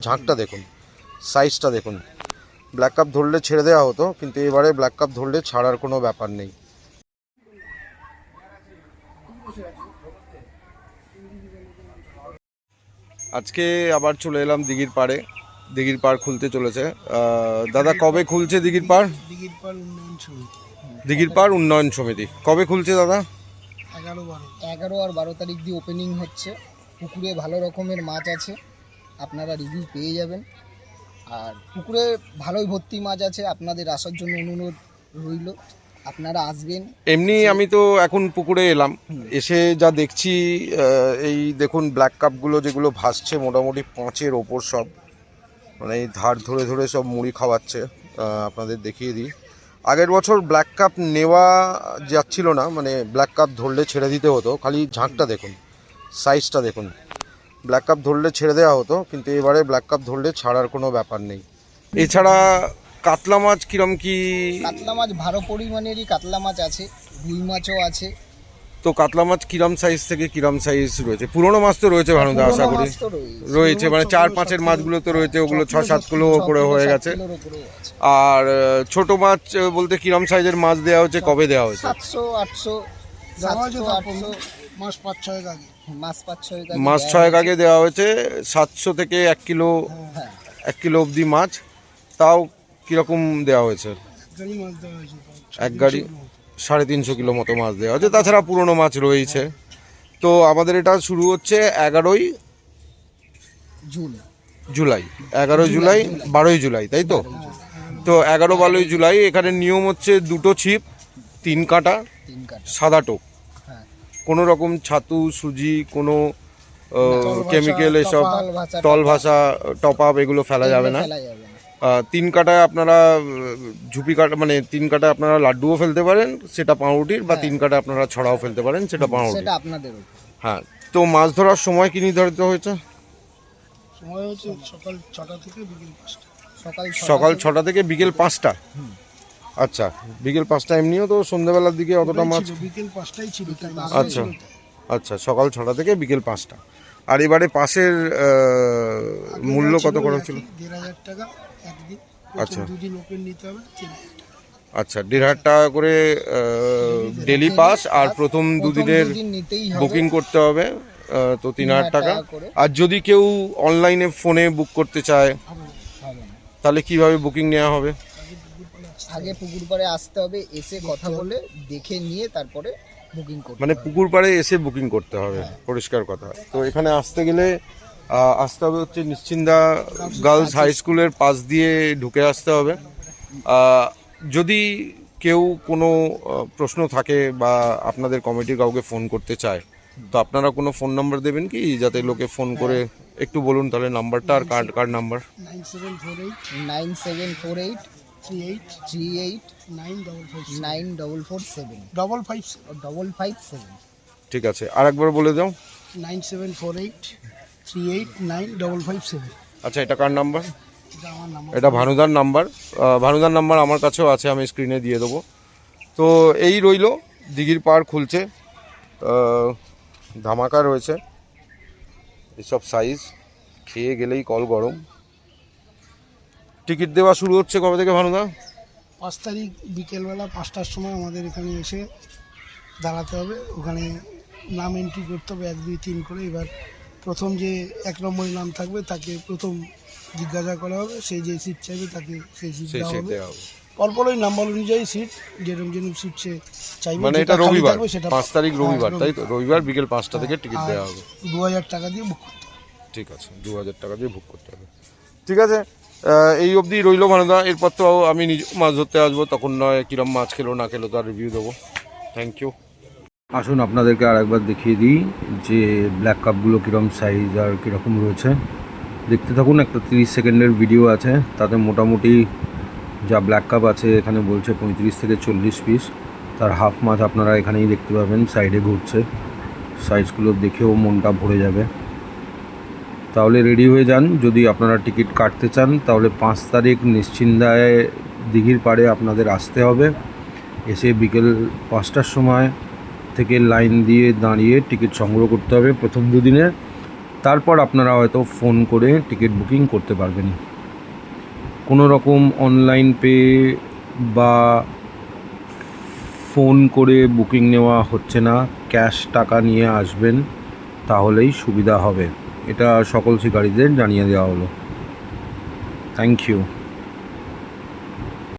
ঝাঁকটা দেখুন, সাইজটা দেখুন। ব্ল্যাক কাপ ধরলে ছেড়ে দেওয়া হতো, কিন্তু এবারে ব্ল্যাক কাপ ধরলে ছাড়ার কোনো ব্যাপার নেই। আজকে আবার চলে এলাম দিঘির পাড়ে। দিঘির পাড় খুলতে চলেছে। দাদা, কবে খুলছে দিঘির পাড়? দিঘির পাড় উন্নয়ন সমিতি কবে খুলছে দাদা? 11 আর 12 তারিখ দিয়ে ওপেনিং হচ্ছে। পুকুরে ভালো রকমের মাছ আছে, আপনারা রিভিউ পেয়ে যাবেন। আর পুকুরে ভালোই ভর্তি মাছ আছে, আপনাদের আসার জন্য অনুরোধ রইল, আপনারা আসবেন। এমনি আমি তো এখন পুকুরে এলাম, এসে যা দেখছি এই দেখুন ব্ল্যাক কাপগুলো যেগুলো ভাসছে মোটামুটি 5-এর ওপর সব, মানে এই ধার ধরে ধরে সব মুড়ি খাওয়াচ্ছে। আপনাদের দেখিয়ে দিই, আগের বছর ব্ল্যাক কাপ নেওয়া যাচ্ছিল না, মানে ব্ল্যাক কাপ ধরলে ছেড়ে দিতে হতো। খালি ঝাঁকটা দেখুন, সাইজটা দেখুন। ব্ল্যাক কাপ ধরলে ছেড়ে দেওয়া হতো, কিন্তু এবারে ব্ল্যাক কাপ ধরলে ছাড়ার কোনো ব্যাপার নেই। এছাড়া কাতলা মাছ কিরম কি? কাতলা মাছ ভালো পরিমাণেরই কাতলা মাছ আছে, রুই মাছও আছে। তো কাতলা মাছ কিরম সাইজ থেকে কিরম সাইজ রয়েছে? পুরনো মাছ তো রয়েছে ভানুদা, আশা করি রয়েছে, মানে 4-5-এর মাছগুলো তো রয়েছে, ওগুলো 6-7 কিলো উপরে হয়ে গেছে। আর ছোট মাছ বলতে কিরম সাইজের মাছ দেওয়া হচ্ছে, কবে দেওয়া হয়েছে? 700-800 মাছ 5-6 আগে, মাস 6 আগে দেওয়া হয়েছে। 700 থেকে 1 কিলো, 1 কিলো অবধি মাছ। তাও কিরকম দেওয়া হয়েছে? এক গাড়ি 350 কিলো মতো মাছ দেওয়া হচ্ছে। তাছাড়া পুরনো মাছ রয়েছে। তো আমাদের এটা শুরু হচ্ছে 11ই জুলাই, 11 জুলাই 12ই জুলাই, তাই তো? তো 11-12 জুলাই এখানে নিয়ম হচ্ছে 2টো ছিপ, 3 কাঁটা, সাদা টোপ, কোনো রকম ছাতু সুজি, কোনো কেমিক্যাল, এসব তল ভাষা টপ আপ এগুলো ফেলা যাবে না। 3 কাঁটায় আপনারা ঝুপি কাটা, মানে 3 কাঁটায় আপনারা লাড্ডুও ফেলতে পারেন, সেটা পাউরুটির, বা 3 কাঁটায় আপনারা ছড়াও ফেলতে পারেন, সেটা পাউরুটি। হ্যাঁ। তো মাছ ধরার সময় কি নির্ধারিত হয়েছে? সময় হচ্ছে সকাল 6টা থেকে বিকেল 5টা। সকাল 6টা থেকে বিকেল 5টা। আচ্ছা, বিকেল 5টা। এমনিও তো সন্ধ্যাবেলার দিকে অতটা মাছ, বিকেল 5টাই ছিল। আচ্ছা আচ্ছা, সকাল 6টা থেকে বিকেল 5টা। আর এবারে পাশের মূল্য কত করে ছিল? 1,500 টাকা একদিন। আচ্ছা, দুদিন ওপেন নিতে হবে 3,000 টাকা। আচ্ছা, 1,500 টাকা করে ডেলি পাস, আর প্রথম দুদিনের বুকিং করতে হবে, তো 3,000 টাকা। আর যদি কেউ অনলাইনে ফোনে বুক করতে চায় তাহলে কিভাবে বুকিং নেওয়া হবে? আগে পুকুর পাড়ে আসতে হবে, এসে কথা বলে দেখে নিয়ে তারপরে বুকিং করতে হবে। মানে পুকুর পাড়ে এসে বুকিং করতে হবে, পরিষ্কার কথা। তো এখানে আসতে গেলে আসতে হবে হচ্ছে নিশ্চিন্দা গার্লস হাই স্কুলের পাশ দিয়ে ঢুকে আসতে হবে। যদি কেউ কোনো প্রশ্ন থাকে বা আপনাদের কমিটির কাউকে ফোন করতে চায়, তো আপনারা কোনো ফোন নাম্বার দেবেন কি, যাতে লোকে ফোন করে? একটু বলুন তাহলে নাম্বারটা, আর কার্ড নাম্বার। 9748 38 94447 ঠিক আছে, আর একবার বলে দাও। 9748 389557। আচ্ছা, এটা কার নাম্বার? এটা ভানুদার নাম্বার। ভানুদার নাম্বার আমার কাছেও আছে, আমি স্ক্রিনে দিয়ে দেবো। তো এই রইল, দিঘির পাড় খুলছে, ধামাকা রয়েছে, এসব সাইজ খেয়ে গেলেই কল গরম। টিকিট দেওয়া শুরু হচ্ছে কবে থেকে ভানুদা? 5 তারিখ বিকেলবেলা 5টার সময় আমাদের এখানে এসে দাঁড়াতে হবে। ওখানে নাম এন্ট্রি করতে হবে 1 2 3 করে। এবার প্রথম যে 1 নম্বরের নাম থাকবে তাকে প্রথম জিজ্ঞাসা করা হবে, সেই যে সিট চাইবে তাকে সেই সিট দেওয়া হবে। পরপর ওই নাম্বার অনুযায়ী সিট, যেরকম সিট সে চাইবে। মানে এটা রবিবার, 5 তারিখ রবিবার, তাই তো? রবিবার বিকেল 5টা থেকে টিকিট দেওয়া হবে। 2000 টাকা দিয়ে বুক করতে হবে। ঠিক আছে, 2000 টাকা দিয়ে বুক করতে হবে। ঠিক আছে, এই অবধি রইল ভানুদা। এরপর তো আমি নিজে মাছ ধরতে আসবো, তখন নয় কিরম মাছ খেলো না খেলো তার রিভিউ দেবো। Thank you. আসুন আপনাদেরকে আরেকবার দেখিয়ে দিই যে ব্ল্যাক কাপগুলো কীরকম সাইজ আর কীরকম রয়েছে। দেখতে থাকুন, একটা 30 সেকেন্ডের ভিডিও আছে, তাতে মোটামুটি যা ব্ল্যাক কাপ আছে এখানে বলছে 35 থেকে 40 পিস। তার হাফ মাছ আপনারা এখানেই দেখতে পাবেন, সাইডে ঘুরছে। সাইজগুলো দেখেও মনটা ভরে যাবে। তাহলে রেডি হয়ে যান, যদি আপনারা টিকিট কাটতে চান তাহলে 5 তারিখ নিশ্চিন্দায় দিঘির পাড়ে আপনাদের আসতে হবে। এসে বিকেল 5টার সময় থেকে লাইন দিয়ে দাঁড়িয়ে টিকিট সংগ্রহ করতে হবে প্রথম দুদিনের। তারপর আপনারা হয়তো ফোন করে টিকিট বুকিং করতে পারবেন। কোনো রকম অনলাইন পে বা ফোন করে বুকিং নেওয়া হচ্ছে না, ক্যাশ টাকা নিয়ে আসবেন, তাহলেই সুবিধা হবে। এটা সকল শিকারীদের জানিয়ে দেওয়া হলো। Thank you.